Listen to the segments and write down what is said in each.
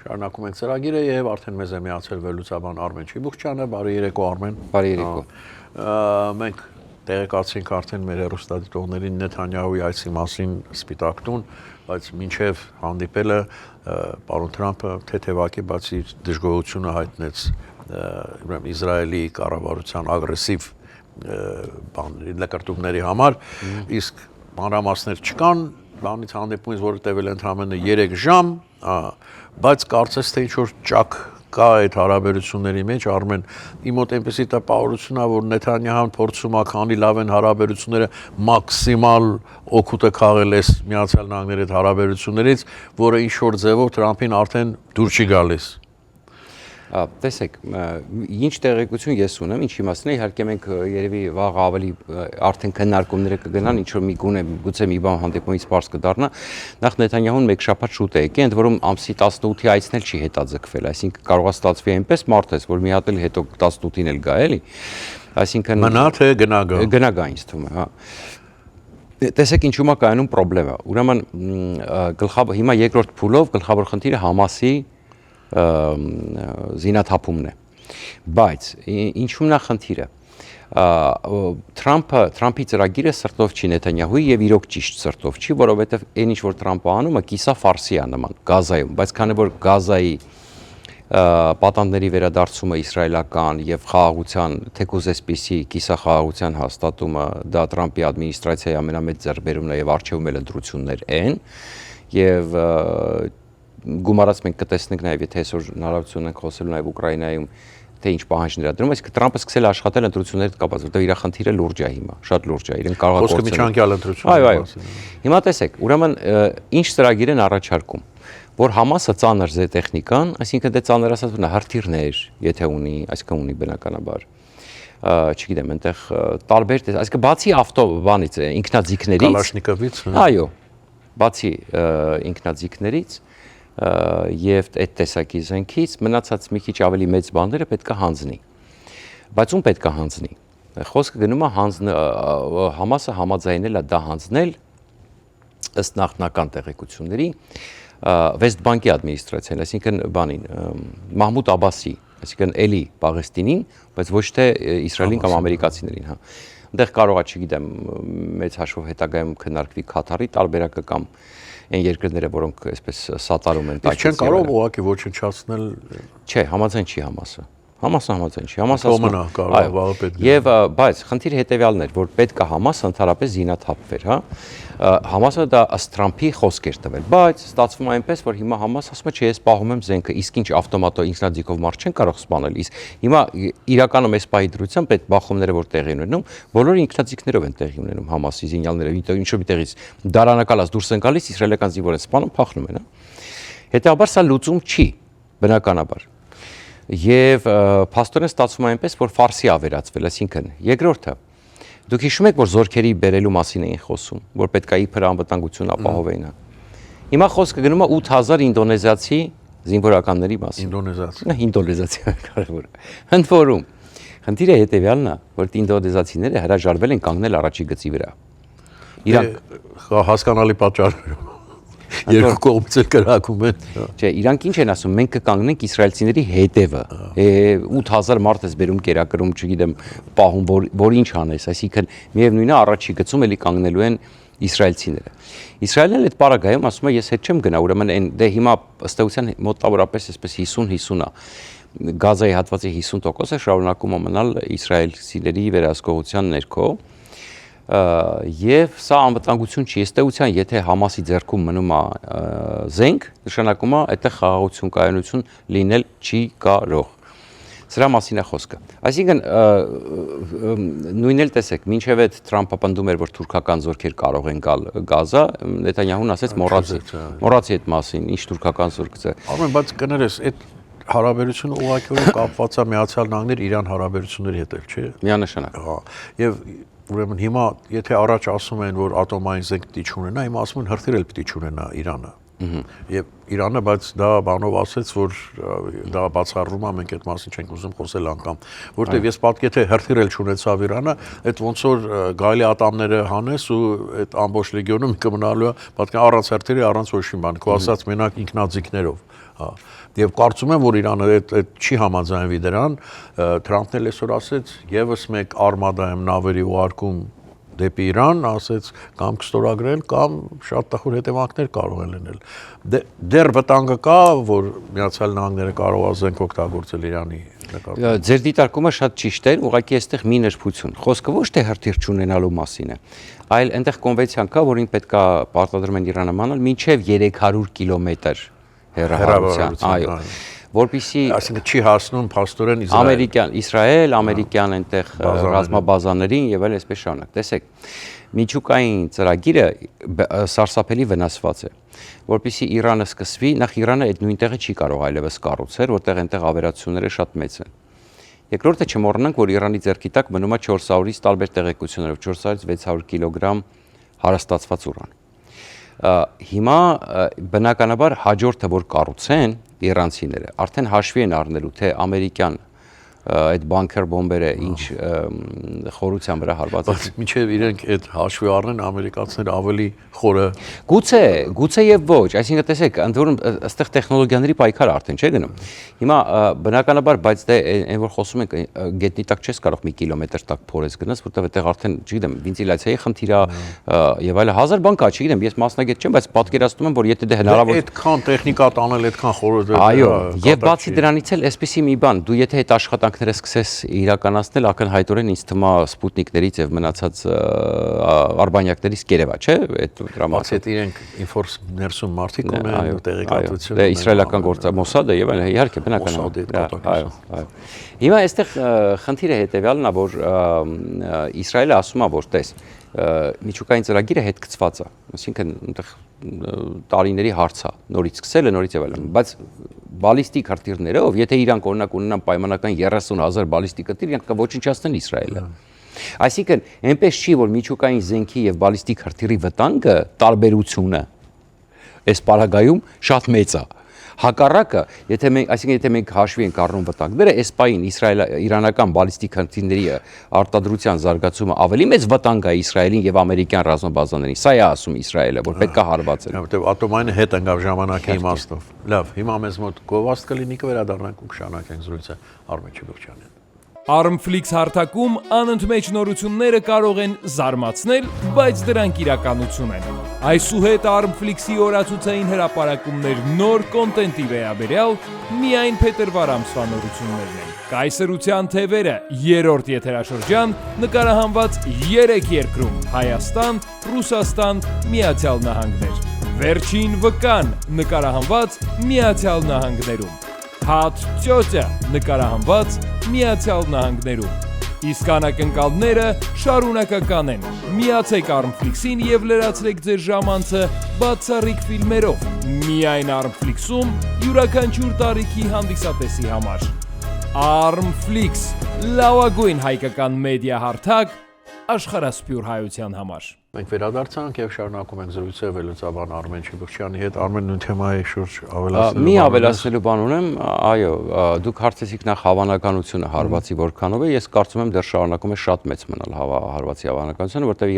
Շարունակում ենք ծրագիրը եւ արդեն մեզ է միացել վերլուծաբան Արմեն Չիբուխչյանը, բարի երեկո Արմեն։ Բարի երեկո։ Մենք տեղեկացինք արդեն մեր հեռուստադիտողներին Նեթանյահուի այցի մասին Սպիտակ տուն, բայց մինչև հանդիպելը պարոն Թրամփը թեթևակի բացի դժգոհությունը հայտնեց ուրեմն Իսրայելի կառավարության ագրեսիվ լկրտումների համար, իսկ մանրամասներ չկան, բանից հանդիպումից, որը տևել է ընդամենը 3 ժամ, բայց կարծես թե ինչ-որ ճակ կա այդ հարաբերությունների մեջ, Արմեն, իմ մոտ այնպեսի տպավորություն է, որ Նեթանյահուն փորձում է քանի լավ են հարաբերությունները մաքսիմալ օգուտը քաղել այս Միացյալ Նահանգների հետ հարաբերություններից, որը ինչ-որ ձևով Թրամփին արդեն դուր չի գալիս։ Տեսեք, ինչ տեղեկություն ես ունեմ, ինչի մասին է, իհարկե մենք երևի վաղ ավելի արդեն քննարկումները կգնան, ինչ որ մի գուցե մի բան հանդիպումից բարձ կդառնա, նախ Նեթանյահուն մեկ շաբաթ շուտ է եկել, ընդ որում ամսի 18-ի այցն էլ չի հետաձգվել, այսինքն կարող է ստացվի այնպես մարտես, որ մի հատ էլ հետո 18-ին էլ գա, էլի, այսինքն մնա թե գնա գա ինձ թվում է, հա։ Տեսեք ինչու՞մ է կայանում խնդրեմը, ուրեմն հիմա երկրորդ փուլով գլխավոր խնդիրը Համասի զինաթափումն է, բայց ինչու՞մն է խնդիրը, Թրամփի ծրագիրը սրտով չի Նեթանյահուի եւ իրոք ճիշտ սրտով չի, որովհետեւ այն ինչ որ Թրամփը անում է կիսա ֆարսի է նման Գազայում, բայց քանի որ Գազայի պատանդների վերադարձումը իսրայելական եւ խաղաղության թեկուզ այսպիսի կիսա խաղաղության հաստատումը դա Թրամփի ադմինիստրացիայի ամենամեծ ձեռքբերումն է եւ արժեվում էլ ընտրություններ են եւ գումարած մենք կտեսնենք նաև եթե այսօր հնարավորություն ենք խոսելու նաև Ուկրաինայում թե ինչ պահանջներ է դրում, այսինքն Թրամփը սկսել է աշխատել ընտրությունների հետ կապված, որտեղ իր խնդիրը լուրջ է հիմա, շատ լուրջ է, իրեն կարող է խոսքը միջանկյալ ընտրություն։ Այո։ Հիմա տեսեք, ուրեմն ինչ ծրագիր են առաջարկում, որ Համասը ծանր զե տեխնիկան, այսինքն դե ծանր ասած բնա հրթիռներ, եթե ունի, այսինքն ունի բնականաբար, չգիտեմ, այնտեղ տարբեր, այսինքն բացի ավտոբանից, ինքնաձիգներից, Կալաշնիկովից, այո, բացի ինքնաձիգներից եւ այդ տեսակի զենքից մնացած մի քիչ ավելի մեծ բաները պետք է հանձնի։ Բայց ում պետք է հանձնի։ Խոսքը գնում է Համասը համաձայնել է դա հանձնել ըստ նախնական տեղեկությունների Վեստբանկի ադմինիստրացիան, այսինքն բանին Մահմուդ Աբասի, այսինքն էլի Պաղեստինին, բայց ոչ թե Իսրայելին կամ ամերիկացիներին, հա։ Այնտեղ կարող է, չգիտեմ, մեծ հաշվով հետագայում քննարկվի Քաթարի տարբերակը կամ այն երկրները, որոնք այսպես սատարում են տակից։ Չեն կարող ուղղակի ոչնչացնել։ Չէ, համաձայն չի Համասը։ Համասը համաձայն չի։ Համասը ասում է կարող վաղը պետք է։ Եվ բայց խնդիրը հետեւյալն էր, որ պետք է Համասը ընդհանրապես զինաթափվեր, հա։ Համասը դա ըստ Թրամփի խոսք էր տվել, բայց ստացվում է այնպես, որ հիմա Համասը ասում է, չէ, ես պահում եմ զենքը, իսկ ինչ ավտոմատո ինքնաձիգով մարդ չեն կարող սպանել, իսկ հիմա իրականում այս պահի դրությամբ այդ բախումները որ տեղի ունենում, բոլորը ինքնաձիգներով են տեղի ունենում Համասի զինյալները, ինչ-որ միտեղից դարանակալած դուրս են գալիս, իսրայելական զինվոր են սպանում, փախնում են, հա։ Հետեւաբար սա լուծում չի, բնականաբար։ Եվ փաստորեն ստացվում է այնպես, որ ֆարսի ավերածվել, այսինքն երկրորդը դուք հիշում եք, որ զորքերի բերելու մասին էին խոսում, որ պետք է իբր անվտանգություն ապահովեին, հա։ Հիմա խոսքը գնում է 8000 ինդոնեզիացի զինվորականների մասին։ Ինդոնեզիացի կարևոր է։ Ընդ որում, խնդիրը հետեւյալն է, որ ինդոնեզիացիները հրաժարվել են կանգնել առաջի գծի վրա։ Իրանք հասկանալի պատճառներով երկու կողմից էլ կրակում են։ Չէ, իրանք ինչ են ասում, մենք կկանգնենք իսրայելցիների հետևը։ 8000 մարդ էս բերում կերակրում, չգիտեմ, պահում, որ ինչ անես, այսինքն միևնույնն է առաջի գծում էլի կանգնելու են իսրայելցիները։ Իսրայելն էլ այդ պարագայում ասում է, ես հետ չեմ գնա, ուրեմն այն դե հիմա ըստ էության մոտավորապես այսպես 50-50 է։ Գազայի հատվածի 50% է շարունակում մնալ իսրայելցիների վերահսկողության ներքո։ Եվ սա անվտանգություն չի, ըստ էության, եթե Համասի ձեռքում մնում է զենք, նշանակում է այդտեղ խաղաղություն կայունություն լինել չի կարող։ Սրա մասին է խոսքը։ Այսինքն նույնն էլ տեսեք, մինչև այդ Թրամփը պնդում էր, որ թուրքական զորքեր կարող են գալ Գազա, Նեթանյահուն ասեց մոռացի այդ մասին, ինչ թուրքական զորք է։ Արմեն, բայց կներես, այդ հարաբերությունը ուղղակիորեն կապված է Միացյալ Նահանգների Իրան հարաբերությունների հետ, չէ՞։ Միանշանակ։ Հա։ Եվ ուրեմն հիմա եթե առաջ ասում են, որ ատոմային զենք պիտի չունենա, հիմա ասում են հրթիռ էլ պիտի չունենա Իրանը։ Եվ Իրանը բայց դա բանով ասեց, որ դա բացառում է, մենք այդ մասին չենք ուզում խոսել անգամ, որտեղ ես պատկետ է հրթիռել չունեցավ Իրանը, այդ ոնց որ գայլի ատամները հանես ու այդ ամբողջ լեգիոնում կմնալու է, պատկան առանց հրթիռի, առանց ոչ մի բան, քո ասած մենակ ինքնաձիգներով, հա։ Եվ կարծում եմ, որ Իրանը այդ չի համաձայնվի դրան, Թրամփն էլ այսօր ասեց, եւս մեկ արմադա եմ նավերի ուղարկում դեպի Իրան, ասեց կամ կստորագրել, կամ շատ տխուր հետևանքներ կարող են լինել։ Դեռ վտանգը կա, որ Միացյալ Նահանգները կարող է զենք օգտագործել Իրանի նկատմամբ։ Ձեր դիտարկումը շատ ճիշտ է, ուղղակի այստեղ մի նրբություն։ Խոսքը ոչ թե հրթիռ չունենալու մասին է, այլ այնտեղ կոնվենցիան կա, որին պետք է պարտադրում են Իրանը մանալ մինչև 300 կիլոմետր հեռահարության, այո, որպեսզի այսինքն չի հասնում փաստորեն ամերիկյան, Իսրայել, ամերիկյան այնտեղ ռազմաբազաներին եւ այլ այսպես շարունակ։ Տեսեք, միջուկային ծրագիրը սարսափելի վնասված է, որպեսզի Իրանը սկսվի, նախ Իրանը այդ նույն տեղը չի կարող այլևս կառուցել, որտեղ այնտեղ ավերածությունները շատ մեծ են։ Երկրորդը չմոռանանք, որ Իրանի ձեռքի տակ մնում է 400-ից տարբեր տեղեկություններով 400-ից 600 կիլոգրամ հարաստացված ուրան։ Հիմա բնականաբար հաջորդը որ կառուցեն իրանցիները արդեն հաշվի են առնելու թե ամերիկյան այդ բանկեր բոմբերը ինչ խորության վրա հարված են։ Մինչև իրենք այդ հաշվի առնեն ամերիկացիները ավելի խորը գուցե եւ ոչ, այսինքն տեսեք, ընդ որում այստեղ տեխնոլոգիաների պայքար արդեն չէ գնում։ Հիմա բնականաբար, բայց դե այն որ խոսում ենք գետնի տակ չես կարող մի կիլոմետր տակ փորես գնաս, որտեղ այդտեղ արդեն, չգիտեմ, վենտիլյացիայի խնդիր է եւ այլ հազար բան կա, չգիտեմ, ես մասնագետ չեմ, բայց պատկերացնում եմ, որ եթե դե հնարավոր է այդքան տեխնիկա տանել, այդքան խորը այո, եւ բացի դրանից էլ այսպեսի մի բան, դու եթե այդ աշխատանքները սկսես իրականացնել, ակնհայտորեն ինձ թվում է սպուտնիկներից եւ մնացած արբանյակներից կերևա, չէ՞, այդ դրամատիկ։ Այդ իրենք ներսում մարդիկ ունեն տեղեկատվություն։ Դե իսրայելական գործը Մոսադը եւ այլն, իհարկե բնականաբար։ Այո։ Հիմա այստեղ խնդիրը հետեւյալն է, որ Իսրայելը ասում է, որ տես միջուկային ծրագիրը հետ գծված է, այսինքն այնտեղ տարիների հարց է, նորից սկսելը, նորից եւ այլն, բայց բալիստիկ հրթիռներով, եթե իրանք օրինակ ունենան պայմանական 30,000 բալիստիկ հրթիռ, իրանք կոչնչացնեն Իսրայելը։ Այսինքն, այնպես չի, որ միջուկային զենքի եւ բալիստիկ հրթիռի վտանգը տարբերությունը այս պարագայում շատ մեծ է։ Հակառակը, եթե մենք հաշվի ենք առնում վտանգները, այս պահին իրանական բալիստիկ հրթիռների արտադրության զարգացումը ավելի մեծ վտանգ է Իսրայելին եւ ամերիկյան ռազմաբազաներին։ Սա է ասում Իսրայելը, որ պետք է հարվածել։ Որտեղ ատոմային հետ ընկավ ժամանակի իմաստով։ Լավ, հիմա մեզ մոտ գովաստ կլինի կվերադառնանք ու կշարունակենք զրույցը Արմեն Չիբոկչյանին։ Armflix հարթակում անընդմեջ նորությունները կարող են զարմացնել, բայց դրանք իրականություն են։ Այսուհետ Armflix-ի օրացուցային հրապարակումներ նոր կոնտենտի վերաբերյալ միայն փետրվար ամսվա նորություններն են։ Կայսրության թևերը երրորդ եթերաշրջան նկարահանված 3 երկրում՝ Հայաստան, Ռուսաստան, Միացյալ Նահանգներ։ Վերջին վկան նկարահանված Միացյալ Նահանգներում։ Հատ ծյոծը նկարահանված Միացյալ Նահանգներում։ Իսկ անակնկալները շարունակական են։ Միացեք Armflix-ին եւ լրացրեք ձեր ժամանցը բացառիկ ֆիլմերով։ Միայն Armflix-ում յուրաքանչյուր տարիքի հանդիսատեսի համար։ Armflix, լավագույն հայկական մեդիա հարթակ աշխարհասփյուր հայության համար։ Մենք վերադարձանք եւ շարունակում ենք զրույցը վերլուծաբան Արմեն Չիբոկչյանի հետ։ Արմեն, նույն թեմայի շուրջ ավելացնելու մի ավելացնելու բան ունեմ, այո, դուք հարցեցիք նախ հավանականությունը հարվածի որքանով է, ես կարծում եմ դեռ շարունակում է շատ մեծ մնալ հարվածի հավանականությունը, որտեղ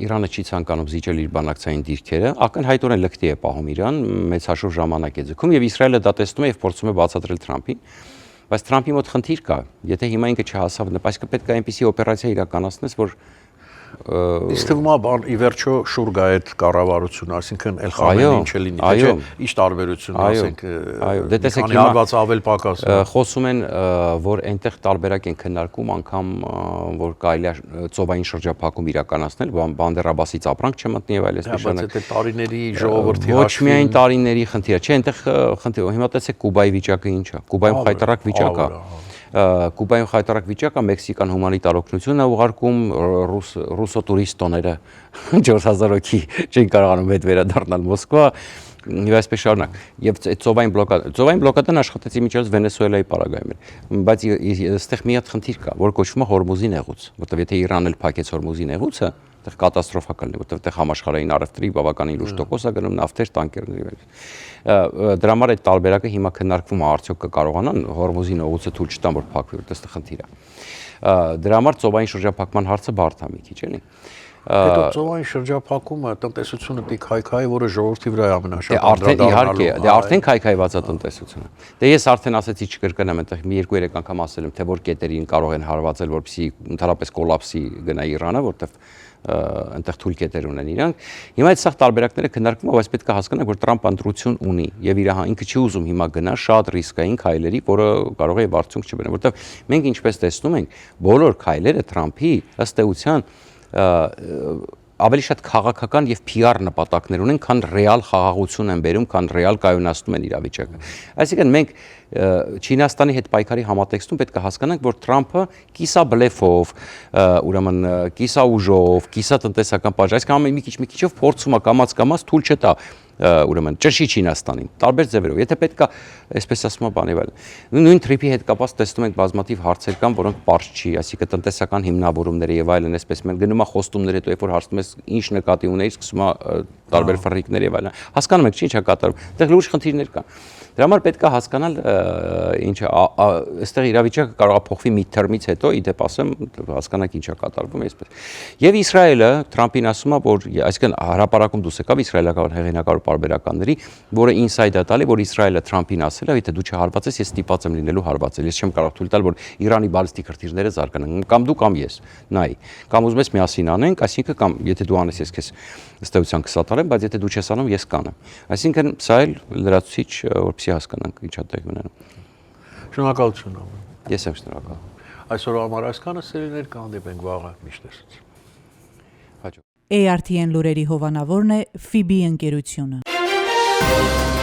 Իրանը չի ցանկանում զիջել իր բանակցային դիրքերը, ակնհայտորեն լկտի է պահում Իրան, մեծ հաշվով ժամանակ է ձգում եւ Իսրայելը դա տեսնում է եւ փորձում է բացատրել Թրամփին։ Բայց Թրամփի մոտ խնդիր կա, եթե հիմա ինքը չհասավ նպատակը, պետք է այնպիսի օպերացիա իրականացնես, որ Իսկ թվում է բան ի վերջո շուր գա այդ կառավարությունը, այսինքն էլ խաղերին չլինի, թե չէ, ինչ տարբերություն ասենք, քանի հարված ավել պակաս։ Խոսում են, որ այնտեղ տարբերակ են քննարկում, անգամ որ կարելի է ծովային շրջափակում իրականացնել, Բանդեր Աբասից ապրանք չմտնի եւ այլն այսպես բանակ։ Բայց այդ տարիների ժողովրդի ոչ միայն տարիների խնդիրը, չէ, այնտեղ խնդիր, հիմա տեսեք Կուբայի վիճակը ինչ է, Կուբայում խայտարակ վիճակ է։ Կուբայում խայտարակ վիճակը մեքսիկան հումանիտար օգնություն է ուղարկում, ռուսո տուրիստոները 4000 հոգի չեն կարողանում հետ վերադառնալ Մոսկվա, եւ այսպես շարունակ։ Եվ ծովային բլոկադան աշխատեցի միջոց Վենեսուելայի պարագայում էր։ Բայց այստեղ մի հատ խնդիր կա, որ կոչվում է Հորմուզի նեղուց, որտեղ եթե Իրանն էլ փակեց Հորմուզի նեղուցը, այդտեղ կատաստրոֆա կլինի, որտեղ այդտեղ համաշխարհային առևտրի բավականին լուրջ տոկոս է գնում նավթեր, տանկերների վրա։ Դրա համար այդ տարբերակը հիմա քննարկվում է, արդյոք կկարողանան Հորմուզի նողուցը թույլ չտան, որ փակվի, որտեղ այստեղ խնդիր է։ Դրա համար ծովային շրջափակման հարցը բարդ է մի քիչ, էլի։ Հետո ծովային շրջափակումը տնտեսությունը պիտի քայքայի, որը ժողովրդի վրա է ամենաշատ արդեն իհարկե, արդեն քայքայված է տնտեսությունը։ Ես արդեն ասեցի չկրկնեմ, այնտեղ մի 2-3 անգամ ասել եմ, թե որ կետերին կարող են հարվածել, որպեսզի ընդհանրապես կոլապսի գնա Իրանը, որտեղ այնտեղ թույլ կետեր ունեն իրանք։ Հիմա այդ սաղ տարբերակները քննարկվում է, բայց պետք է հասկանանք, որ Տրամպը ընտրություն ունի եւ իր ինքը չի ուզում հիմա գնա շատ ռիսկային քայլերի, որը կարող է արդյունք չբերել, որտեղ մենք ինչպես տեսնում ենք, բոլոր քայլերը Տրամփի ըստ էության ավելի շատ քաղաքական եւ PR նպատակներ ունեն, քան ռեալ խաղաղություն են բերում, քան ռեալ կայունացնում են իրավիճակը։ Այսինքն մենք Չինաստանի հետ պայքարի համատեքստում պետք է հասկանանք, որ Տրամփը կիսաբլեֆով, ուրեմն կիսաուժով, կիսատնտեսական պատժ, այսինքն մի քիչով փորձում է կամաց թույլ չտա ուրեմն ճշի Չինաստանին, տարբեր ձևերով։ Եթե պետքա, այսպես ասում եմ, բանի վայել։ Նույն թրիփի հետ կապված տեսնում ենք բազմաթիվ հարցեր կան, որոնք པարզ չի, այսինքն տնտեսական հիմնավորումները եւ այլն, այսպես մենք գնում է խոստումներ, հետո երբ որ հարցնում ես ինչ նկատի ունեի, սկսում է տարբեր ֆռիկներ եւ այլն։ Հասկանում եք, ինչ է կատարում։ Այդտեղ լուրջ խնդիրներ կան։ Դրա համար պետք է հասկանալ ինչ է, այստեղ իրավիճակը կարող է փոխվի mid-term-ից հետո, իդեպ ասեմ, հասկանանք ինչ է կատարվում այսպես։ Եվ Իսրայելը Թրամփին ասում է, որ այսինքն հրապարակում դուրս եկավ իսրայելական հեղինակավոր պարբերականների, որը ինսայդ է տալի, որ Իսրայելը Թրամփին ասել է, եթե դու չհարվածես, ես ստիպված եմ լինելու հարվածել։ Ես չեմ կարող թույլ տալ, որ Իրանի բալիստիկ հրթիռները զարգանան, կամ դու կամ ես։ Նայ, կամ ուզում ես միասին անենք, այսինքն կամ եթե դու անես, ես քեզ ըստ էության կսատարեմ, բայց եթե դու չես անում, ես կանեմ։ Այսինքն սա էլ լրացուցիչ, որպեսզի հասկանանք ինչա տեղ ունենում։ Շնորհակալություն։ Ես եմ շնորհակալ։ Այսօր համար այսքանը, սիրելիներ, կհանդիպենք վաղը միշտ տեսած։ ARTN լուրերի հովանավորն է FIBI ընկերությունը։